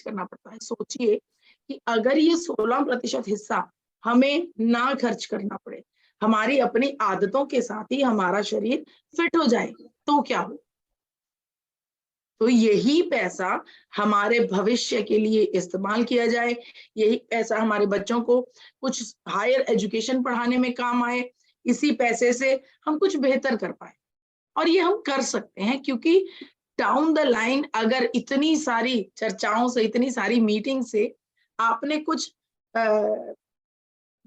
करना पड़ता है। सोचिए कि अगर ये 16% हिस्सा हमें ना खर्च करना पड़े, हमारी अपनी आदतों के साथ ही हमारा शरीर फिट हो जाए, तो क्या हो? तो यही पैसा हमारे भविष्य के लिए इस्तेमाल किया जाए, यही पैसा हमारे बच्चों को कुछ हायर एजुकेशन पढ़ाने में काम आए, इसी पैसे से हम कुछ बेहतर कर पाए। और ये हम कर सकते हैं, क्योंकि डाउन द लाइन अगर इतनी सारी चर्चाओं से, इतनी सारी मीटिंग से आपने कुछ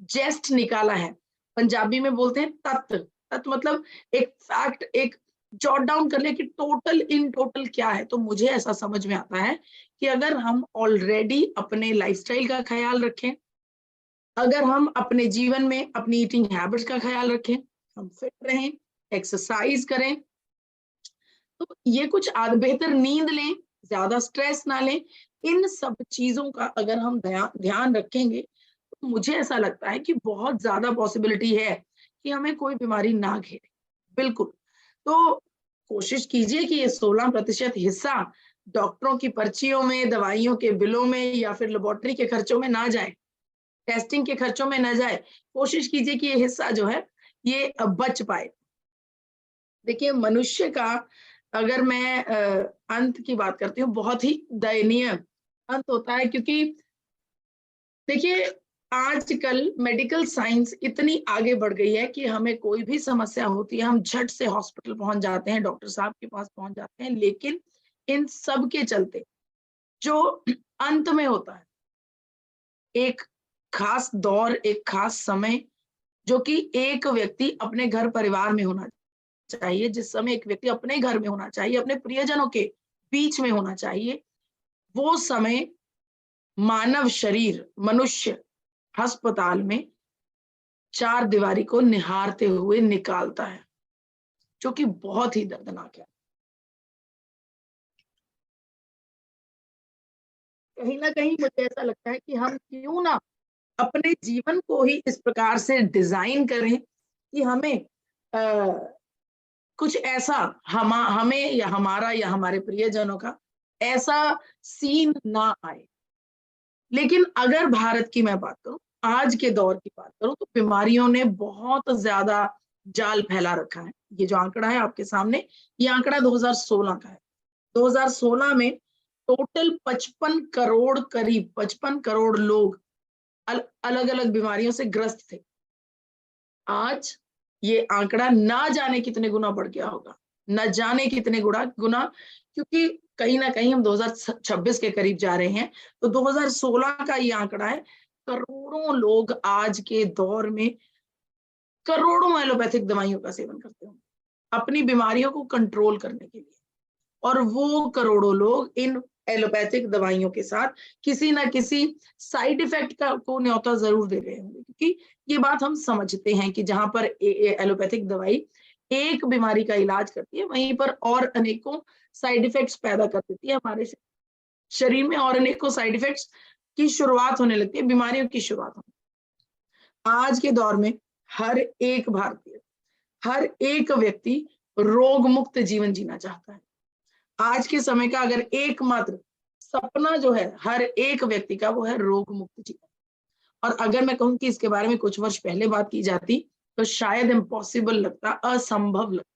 जेस्ट निकाला है, पंजाबी में बोलते हैं तत्व। तत्व मतलब एक फैक्ट, एक जॉट डाउन कर ले कि टोटल इन टोटल क्या है। तो मुझे ऐसा समझ में आता है कि अगर हम ऑलरेडी अपने लाइफस्टाइल का ख्याल रखें, अगर हम अपने जीवन में अपनी ईटिंग हैबिट्स का ख्याल रखें, हम फिट रहें, एक्सरसाइज करें, तो ये कुछ बेहतर नींद लें, ज्यादा स्ट्रेस ना लें, इन सब चीजों का अगर हम ध्यान रखेंगे, तो मुझे ऐसा लगता है कि बहुत ज्यादा पॉसिबिलिटी है कि हमें कोई बीमारी ना घेरे। बिल्कुल। तो कोशिश कीजिए कि ये 16% हिस्सा डॉक्टरों की पर्चियों में, दवाइयों के बिलों में या फिर लेबोरेटरी के खर्चों में ना जाए, टेस्टिंग के खर्चों में ना जाए। कोशिश कीजिए कि ये हिस्सा जो है ये बच पाए। देखिए, मनुष्य का अगर मैं अंत की बात करती हूँ, बहुत ही दयनीय अंत होता है, क्योंकि देखिए आजकल मेडिकल साइंस इतनी आगे बढ़ गई है कि हमें कोई भी समस्या होती है, हम झट से हॉस्पिटल पहुंच जाते हैं, डॉक्टर साहब के पास पहुंच जाते हैं। लेकिन इन सब के चलते जो अंत में होता है, एक खास दौर, एक खास समय, जो कि एक व्यक्ति अपने घर परिवार में होना चाहिए, जिस समय एक व्यक्ति अपने घर में होना चाहिए, अपने प्रियजनों के बीच में होना चाहिए, वो समय मानव शरीर, मनुष्य अस्पताल में चार दीवारी को निहारते हुए निकालता है, जो कि बहुत ही दर्दनाक है। कहीं ना कहीं मुझे ऐसा लगता है कि हम क्यों ना अपने जीवन को ही इस प्रकार से डिजाइन करें कि हमें कुछ ऐसा हमें या हमारा या हमारे प्रियजनों का ऐसा सीन ना आए। लेकिन अगर भारत की मैं बात करूं, आज के दौर की बात करूं, तो बीमारियों ने बहुत ज्यादा जाल फैला रखा है। ये जो आंकड़ा है आपके सामने, ये आंकड़ा 2016 का है। 2016 में टोटल 55 करोड़, करीब 55 करोड़ लोग अलग अलग बीमारियों से ग्रस्त थे। आज ये आंकड़ा ना जाने कितने गुना बढ़ गया होगा, न जाने कितने गुना, क्योंकि कहीं ना कहीं हम 2026 के करीब जा रहे हैं। तो 2016 का ये आंकड़ा है, करोड़ों लोग आज के दौर में करोड़ों एलोपैथिक दवाइयों का सेवन करते हैं अपनी बीमारियों को कंट्रोल करने के लिए। और वो करोड़ों लोग इन एलोपैथिक दवाइयों के साथ किसी ना किसी साइड इफेक्ट का को न्योता जरूर दे रहे होंगे, क्योंकि ये बात हम समझते हैं कि जहां पर एलोपैथिक दवाई एक बीमारी का इलाज करती है, वहीं पर और अनेकों साइड इफेक्ट्स पैदा कर देती है हमारे शरीर में, और अनेकों साइड इफेक्ट्स की शुरुआत होने लगती है, बीमारियों की शुरुआत होने। आज के दौर में हर एक भारतीय, हर एक व्यक्ति रोग मुक्त जीवन जीना चाहता है। आज के समय का अगर एकमात्र सपना जो है हर एक व्यक्ति का, वो है रोग मुक्त जीवन। और अगर मैं कहूं कि इसके बारे में कुछ वर्ष पहले बात की जाती, तो शायद इम्पॉसिबल लगता, असंभव लगता।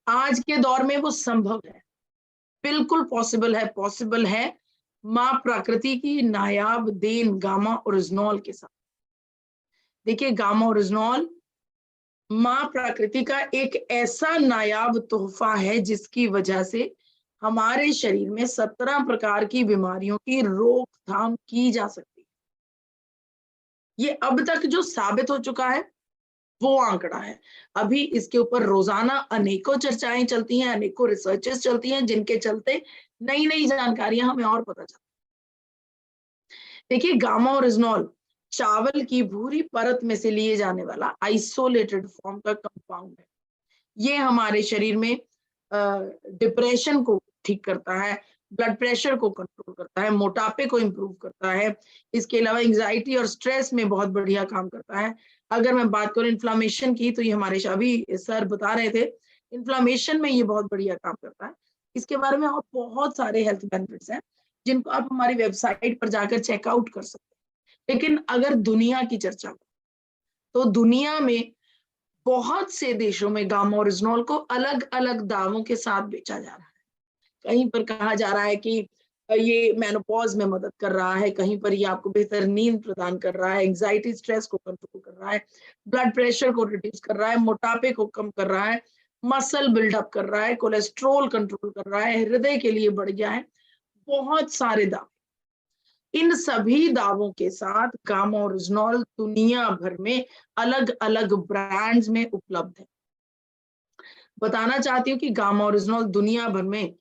आज के दौर में वो संभव है, बिल्कुल पॉसिबल है माँ प्रकृति की नायाब देन गामा ओरिजिनॉल के साथ। देखिए, गामा ओरिजिनॉल माँ प्रकृति का एक ऐसा नायाब तोहफा है, जिसकी वजह से हमारे शरीर में 17 प्रकार की बीमारियों की रोकथाम की जा सकती है। ये अब तक जो साबित हो चुका है वो आंकड़ा है। अभी इसके ऊपर रोजाना अनेकों चर्चाएं चलती हैं, अनेकों रिसर्चेस चलती हैं, जिनके चलते नई नई जानकारियां हमें और पता चलती। देखिए, गामा ओरिजिनॉल चावल की भूरी परत में से लिए जाने वाला आइसोलेटेड फॉर्म का कंपाउंड है। ये हमारे शरीर में डिप्रेशन को ठीक करता है, ब्लड प्रेशर को कंट्रोल करता है, मोटापे को इम्प्रूव करता है। इसके अलावा एंजाइटी और स्ट्रेस में बहुत बढ़िया काम करता है। अगर मैं बात करूं इन्फ्लामेशन की, तो ये हमारे अभी सर बता रहे थे, इन्फ्लामेशन में ये बहुत बढ़िया काम करता है। इसके बारे में और बहुत सारे हेल्थ बेनिफिट्स हैं। जिनको आप हमारी वेबसाइट पर जाकर चेकआउट कर सकते हैं। लेकिन अगर दुनिया की चर्चा करें तो दुनिया में बहुत से देशों में गामा ओरिजिनोल को अलग अलग दावों के साथ बेचा जा रहा है। कहीं पर कहा जा रहा है कि ये मेनोपॉज में मदद कर रहा है, कहीं पर ये आपको बेहतर नींद प्रदान कर रहा है, एंजाइटी स्ट्रेस को कंट्रोल कर रहा है, ब्लड प्रेशर को रिड्यूस कर रहा है, मोटापे को कम कर रहा है, मसल बिल्डअप कर रहा है, कोलेस्ट्रोल कंट्रोल कर रहा है, हृदय के लिए बढ़िया है। बहुत सारे दावे, इन सभी दावों के साथ गामा ओरिजिनोल दुनिया भर में अलग अलग ब्रांड्स में उपलब्ध है। बताना चाहती हूँ कि गामा ओरिजिनोल दुनिया भर में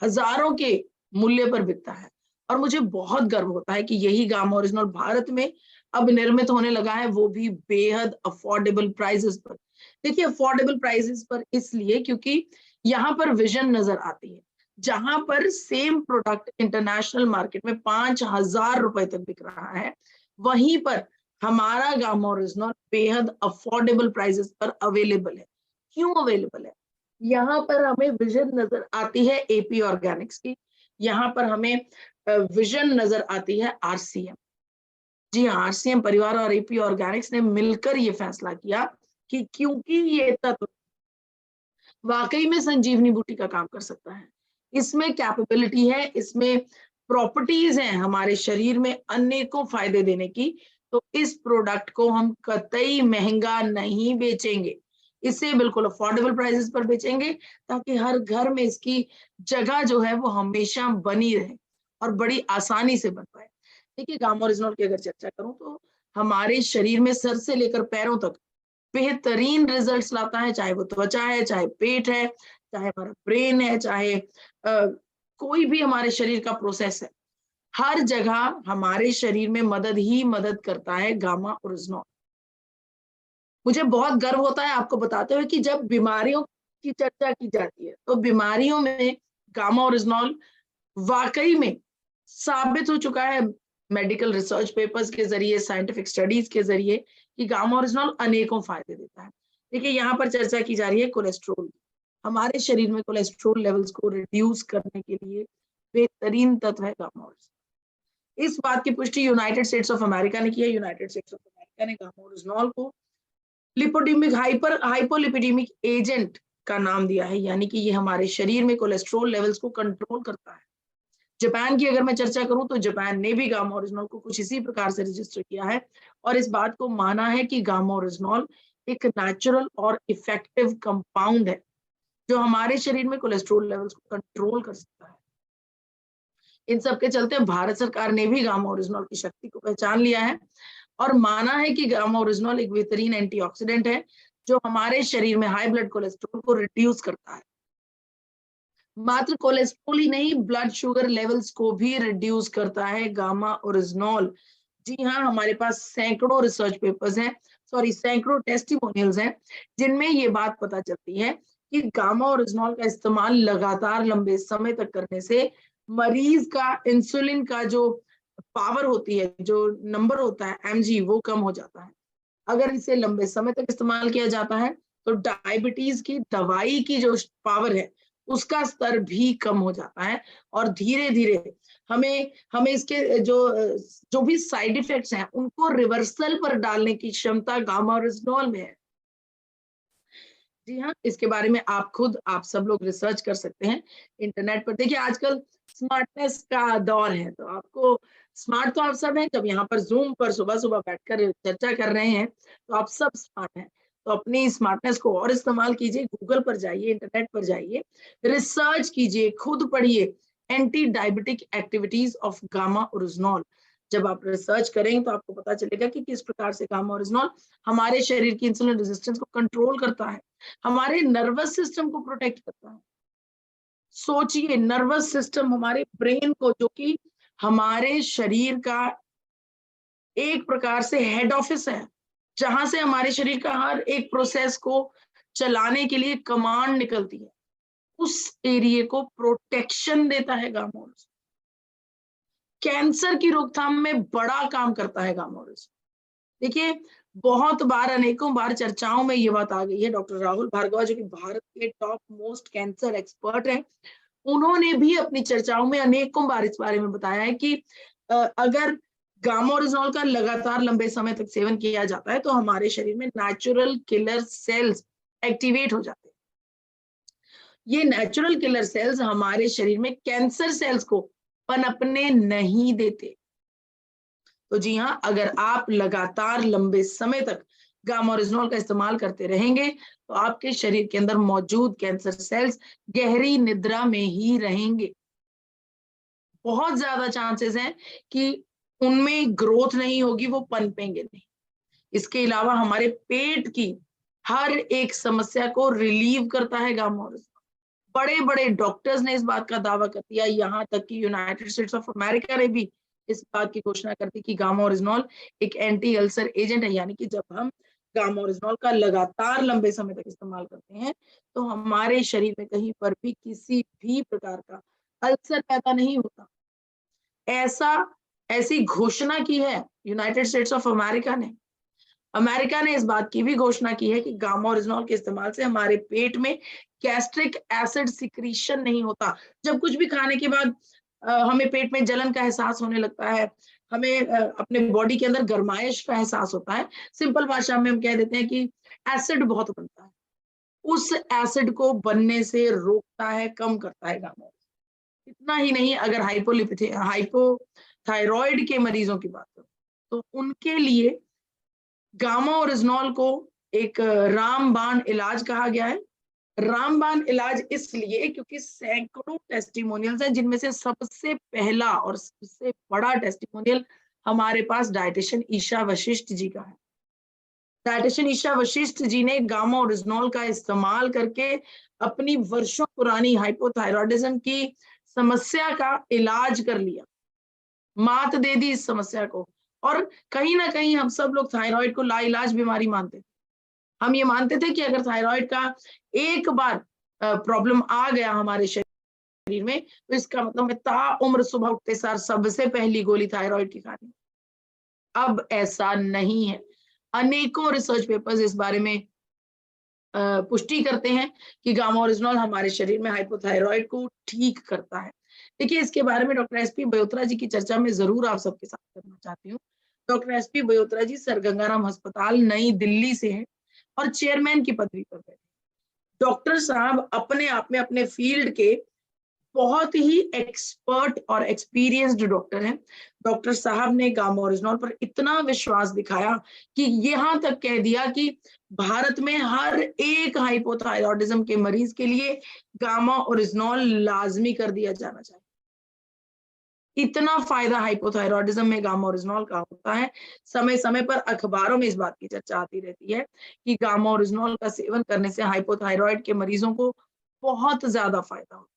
हजारों के मूल्य पर बिकता है और मुझे बहुत गर्व होता है कि यही गामा ओरिजिनल भारत में अब निर्मित होने लगा है, वो भी बेहद अफोर्डेबल प्राइसेस पर। देखिए अफोर्डेबल प्राइसेस पर इसलिए क्योंकि यहाँ पर विजन नजर आती है। जहां पर सेम प्रोडक्ट इंटरनेशनल मार्केट में 5,000 रुपए तक बिक रहा है, वहीं पर हमारा गामा ओरिजिनल बेहद अफोर्डेबल प्राइसेस पर अवेलेबल है। क्यों अवेलेबल है? यहाँ पर हमें विजन नजर आती है एपी ऑर्गेनिक्स की, यहाँ पर हमें विजन नजर आती है आरसीएम। जी हाँ, आरसीएम परिवार और एपी ऑर्गेनिक्स ने मिलकर ये फैसला किया कि क्योंकि ये तत्व वाकई में संजीवनी बूटी का काम कर सकता है, इसमें कैपेबिलिटी है, इसमें प्रॉपर्टीज हैं हमारे शरीर में अनेकों फायदे देने की, तो इस प्रोडक्ट को हम कतई महंगा नहीं बेचेंगे, इसे बिल्कुल अफोर्डेबल प्राइसेस पर बेचेंगे ताकि हर घर में इसकी जगह जो है वो हमेशा बनी रहे और बड़ी आसानी से बन पाए। देखिए गामा ओरिजिनल की अगर चर्चा करूं तो हमारे शरीर में सर से लेकर पैरों तक बेहतरीन रिजल्ट्स लाता है, चाहे वो त्वचा है, चाहे पेट है, चाहे हमारा ब्रेन है, चाहे कोई भी हमारे शरीर का प्रोसेस है, हर जगह हमारे शरीर में मदद ही मदद करता है गामा ओरिजिनल। मुझे बहुत गर्व होता है आपको बताते हुए कि जब बीमारियों की चर्चा की जाती है तो बीमारियों में गामा ओरिजिनल वाकई में साबित हो चुका है मेडिकल रिसर्च पेपर्स के जरिए, साइंटिफिक स्टडीज के जरिए कि गामा ओरिजिनल अनेकों फायदे देता है। देखिए यहाँ पर चर्चा की जा रही है कोलेस्ट्रॉल। हमारे शरीर में कोलेस्ट्रॉल लेवल्स को रिड्यूस करने के लिए बेहतरीन तत्व है गामा ओरिजिनल। इस बात की पुष्टि यूनाइटेड स्टेट्स ऑफ अमेरिका ने की है। यूनाइटेड स्टेट्स ऑफ अमेरिका ने गामा ओरिजिनल को लिपोडेमिक हाइपोलिपिडेमिक एजेंट का नाम दिया है, यानी कि ये हमारे शरीर में कोलेस्ट्रॉल लेवल्स को कंट्रोल करता है। जापान की अगर मैं चर्चा करूं तो जापान ने भी गामा ओरिजिनल को कुछ इसी प्रकार से रजिस्टर किया है और इस बात को माना है कि गामा ओरिजिनल एक नेचुरल और इफेक्टिव कंपाउंड है जो हमारे शरीर में कोलेस्ट्रॉल लेवल्स को कंट्रोल कर सकता है। इन सब के चलते भारत सरकार ने भी गामा ओरिजिनल की शक्ति को पहचान लिया है और माना है कि गामा ओरिजिनल एक बेहतरीन एंटीऑक्सीडेंट है जो हमारे शरीर में हाई ब्लड कोलेस्ट्रॉल को रिड्यूस करता है। मात्र कोलेस्ट्रॉल ही नहीं, ब्लड शुगर लेवल्स को भी रिड्यूस करता है गामा ओरिजिनल। जी हाँ, हमारे पास सैकड़ों रिसर्च पेपर्स हैं, सैकड़ों टेस्टिमोनियल्स हैं जिनमें ये बात पता चलती है कि गामा ओरिजिनल का इस्तेमाल लगातार लंबे समय तक करने से मरीज का इंसुलिन का जो पावर होती है, जो नंबर होता है एमजी, वो कम हो जाता है। अगर इसे लंबे समय तक इस्तेमाल किया जाता है तो डायबिटीज की दवाई की जो पावर है उसका स्तर भी कम हो जाता है और धीरे धीरे हमें हमें इसके जो भी साइड इफेक्ट्स हैं उनको रिवर्सल पर डालने की क्षमता गामा ओरिजिनल में है। जी हाँ, इसके बारे में आप सब लोग रिसर्च कर सकते हैं इंटरनेट पर। देखिए आजकल स्मार्टनेस का दौर है, तो आपको स्मार्ट तो आप सब हैं। जब यहाँ पर जूम पर सुबह सुबह बैठकर चर्चा कर रहे हैं तो आप सब स्मार्ट हैं, तो अपनी स्मार्टनेस को और इस्तेमाल कीजिए। गूगल पर जाइए, इंटरनेट पर जाइए, रिसर्च कीजिए, खुद पढ़िए anti diabetic activities of gamma original. जब आप रिसर्च करेंगे तो आपको पता चलेगा कि किस प्रकार से गामा ओरिजिनल हमारे शरीर की इंसुलिन रेजिस्टेंस को कंट्रोल करता है, हमारे नर्वस सिस्टम को प्रोटेक्ट करता है। सोचिए, नर्वस सिस्टम हमारे ब्रेन को, जो कि हमारे शरीर का एक प्रकार से हेड ऑफिस है, जहां से हमारे शरीर का हर एक प्रोसेस को चलाने के लिए कमांड निकलती है, उस एरिया को प्रोटेक्शन देता है गामा ओरिजिनल। कैंसर की रोकथाम में बड़ा काम करता है गामा ओरिजिनल। देखिए बहुत बार, अनेकों बार चर्चाओं में ये बात आ गई है। डॉक्टर राहुल भार्गव जो कि भारत के टॉप मोस्ट कैंसर एक्सपर्ट हैं, उन्होंने भी अपनी चर्चाओं में अनेकों बार इस बारे में बताया है कि अगर गामा-ओरिजोनॉल का लगातार लंबे समय तक सेवन किया जाता है तो हमारे शरीर में नेचुरल किलर सेल्स एक्टिवेट हो जाते हैं। ये नेचुरल किलर सेल्स हमारे शरीर में कैंसर सेल्स को पनपने नहीं देते। तो जी हाँ, अगर आप लगातार लंबे समय तक गामा-ओरिजोनॉल का इस्तेमाल करते रहेंगे तो आपके शरीर के अंदर मौजूद कैंसर सेल्स गहरी निद्रा में ही रहेंगे। बहुत ज्यादा चांसेस हैं कि उनमें ग्रोथ नहीं होगी, वो पनपेंगे नहीं। इसके अलावा हमारे पेट की हर एक समस्या को रिलीव करता है गामा-ओरिजोनॉल। बड़े बड़े डॉक्टर्स ने इस बात का दावा कर दिया, यहाँ तक कि यूनाइटेड स्टेट्स ऑफ अमेरिका ने भी इस बात की घोषणा कर दी कि गामा-ओरिजोनॉल एक एंटी अल्सर एजेंट है। यानी कि जब हम गामा-ओरिजोनॉल का लगातार लंबे समय तक इस्तेमाल करते हैं तो हमारे शरीर में कहीं पर भी किसी भी प्रकार का अल्सर पैदा नहीं होता। ऐसा ऐसी घोषणा की है यूनाइटेड स्टेट्स ऑफ अमेरिका ने। अमेरिका ने इस बात की भी घोषणा की है कि गामा-ओरिजोनॉल के इस्तेमाल से हमारे पेट में गैस्ट्रिक एसिड सिक्रीशन नहीं होता। जब कुछ भी खाने के बाद हमें पेट में जलन का एहसास होने लगता है, हमें अपने बॉडी के अंदर गर्माइश का एहसास होता है, सिंपल भाषा में हम कह देते हैं कि एसिड बहुत बनता है। उस एसिड को बनने से रोकता है, कम करता है गामा। इतना ही नहीं, अगर हाइपोथायरॉइड के मरीजों की बात करूं तो उनके लिए गामा-ओरिजोनॉल को एक रामबाण इलाज कहा गया है। रामबाण इलाज इसलिए क्योंकि सैकड़ों टेस्टिमोनियल्स हैं, जिनमें से सबसे पहला और सबसे बड़ा टेस्टिमोनियल हमारे पास डायटिशियन ईशा वशिष्ठ जी का है। डायटिशियन ईशा वशिष्ठ जी ने गामा-ओरिजोनॉल का इस्तेमाल करके अपनी वर्षों पुरानी हाइपोथायरॉयडिज्म की समस्या का इलाज कर लिया, मात दे दी इस समस्या को। और कहीं ना कहीं हम सब लोग थायराइड को लाइलाज बीमारी मानते थे। हम ये मानते थे कि अगर थायराइड का एक बार प्रॉब्लम आ गया हमारे शरीर में तो इसका मतलब है ताउम्र सुबह उठते सार सबसे पहली गोली थायराइड की खानी। अब ऐसा नहीं है। अनेकों रिसर्च पेपर्स इस बारे में पुष्टि करते हैं कि गामा-ओरिजोनॉल हमारे शरीर में हाइपोथायरॉइड को ठीक करता है। देखिए, इसके बारे में डॉक्टर एसपी बयोत्रा जी की चर्चा में जरूर आप सबके साथ करना चाहती हूँ। डॉक्टर एसपी बयोत्रा जी सर गंगाराम अस्पताल नई दिल्ली से हैं और चेयरमैन की पदवी पर बैठे। डॉक्टर साहब अपने आप में अपने फील्ड के बहुत ही एक्सपर्ट और एक्सपीरियंस्ड डॉक्टर हैं। डॉक्टर साहब ने गामा-ओरिजोनॉल पर इतना विश्वास दिखाया कि यहाँ तक कह दिया कि भारत में हर एक हाइपोथायरॉयडिज्म के मरीज के लिए गामा-ओरिजोनॉल लाजमी कर दिया जाना चाहिए। इतना फायदा हाइपोथायरॉयडिज्म में गामा-ओरिजोनॉल का होता है। समय समय पर अखबारों में इस बात की चर्चा आती रहती है कि गामा-ओरिजोनॉल का सेवन करने से हाइपोथायरॉयड के मरीजों को बहुत ज्यादा फायदा होता है।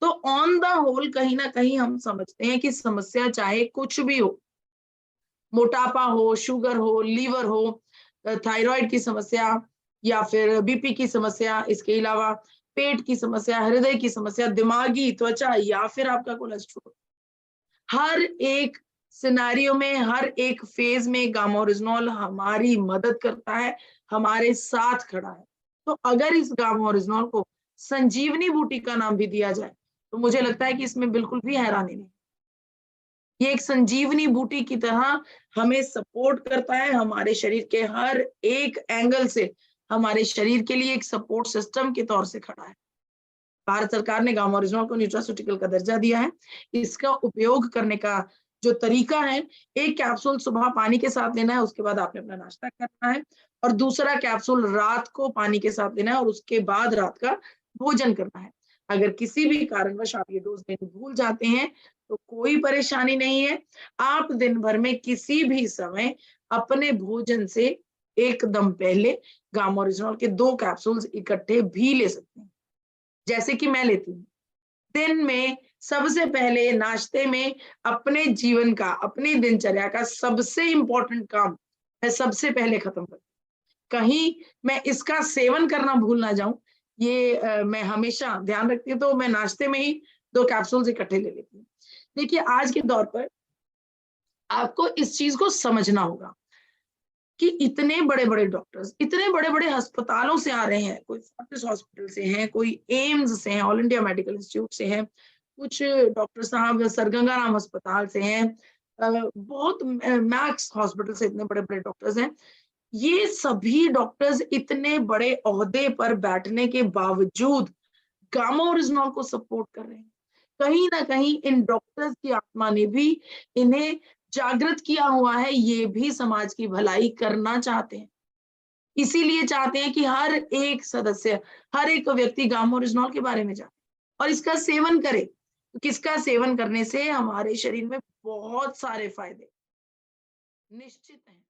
तो ऑन द होल कहीं ना कहीं हम समझते हैं कि समस्या चाहे कुछ भी हो, मोटापा हो, शुगर हो, लीवर हो, थायराइड की समस्या या फिर बीपी की समस्या, इसके अलावा पेट की समस्या, हृदय की समस्या, दिमागी, त्वचा या फिर आपका कोलेस्ट्रॉल, हर एक सिनेरियो में, हर एक फेज में गामा-ओरिजोनॉल हमारी मदद करता है, हमारे साथ खड़ा है। तो अगर इस गामा-ओरिजोनॉल को संजीवनी बूटी का नाम भी दिया जाए तो मुझे लगता है कि इसमें बिल्कुल भी हैरानी नहीं। ये एक संजीवनी बूटी की तरह हमें सपोर्ट करता है, हमारे शरीर के हर एक एंगल से हमारे शरीर के लिए एक सपोर्ट सिस्टम के तौर से खड़ा है। भारत सरकार ने गामा-ओरिजोनॉल को न्यूट्रास्यूटिकल का दर्जा दिया है। इसका उपयोग करने का जो तरीका है, एक कैप्सूल सुबह पानी के साथ लेना है, उसके बाद आपने अपना नाश्ता करना है, और दूसरा कैप्सूल रात को पानी के साथ लेना है और उसके बाद रात का भोजन करना है। अगर किसी भी कारणवश आप ये डोज लेनी भूल जाते हैं तो कोई परेशानी नहीं है। आप दिन भर में किसी भी समय अपने भोजन से एकदम पहले गामा-ओरिजोनॉल के 2 कैप्सूल्स इकट्ठे भी ले सकते हैं। जैसे कि मैं लेती हूँ। दिन में सबसे पहले नाश्ते में अपने जीवन का, अपनी दिनचर्या का सबसे इंपॉर्टेंट काम मैं सबसे पहले खत्म करती हूँ। कहीं मैं इसका सेवन करना भूल ना जाऊं, ये मैं हमेशा ध्यान रखती हूँ। तो मैं नाश्ते में ही 2 कैप्सूल्स इकट्ठे ले लेती हूँ। देखिए, आज के दौर पर आपको इस चीज को समझना होगा। कि इतने बड़े बड़े डॉक्टर्स इतने बड़े बड़े अस्पतालों से आ रहे हैं, कोई फोर्टिस हॉस्पिटल से हैं, कोई एम्स से हैं, ऑल इंडिया मेडिकल इंस्टीट्यूट से हैं, कुछ डॉक्टर साहब सर गंगाराम अस्पताल से हैं, बहुत मैक्स हॉस्पिटल से इतने बड़े बड़े डॉक्टर्स हैं। ये सभी डॉक्टर्स इतने बड़े ओहदे पर बैठने के बावजूद गामा ओरिजिनल को सपोर्ट कर रहे हैं। कहीं ना कहीं इन डॉक्टर्स की आत्मा ने भी इन्हें जागृत किया हुआ है, ये भी समाज की भलाई करना चाहते हैं। इसीलिए चाहते हैं कि हर एक सदस्य, हर एक व्यक्ति गामा ओरिजिनल के बारे में जाने और इसका सेवन करे। तो किसका सेवन करने से हमारे शरीर में बहुत सारे फायदे निश्चित हैं।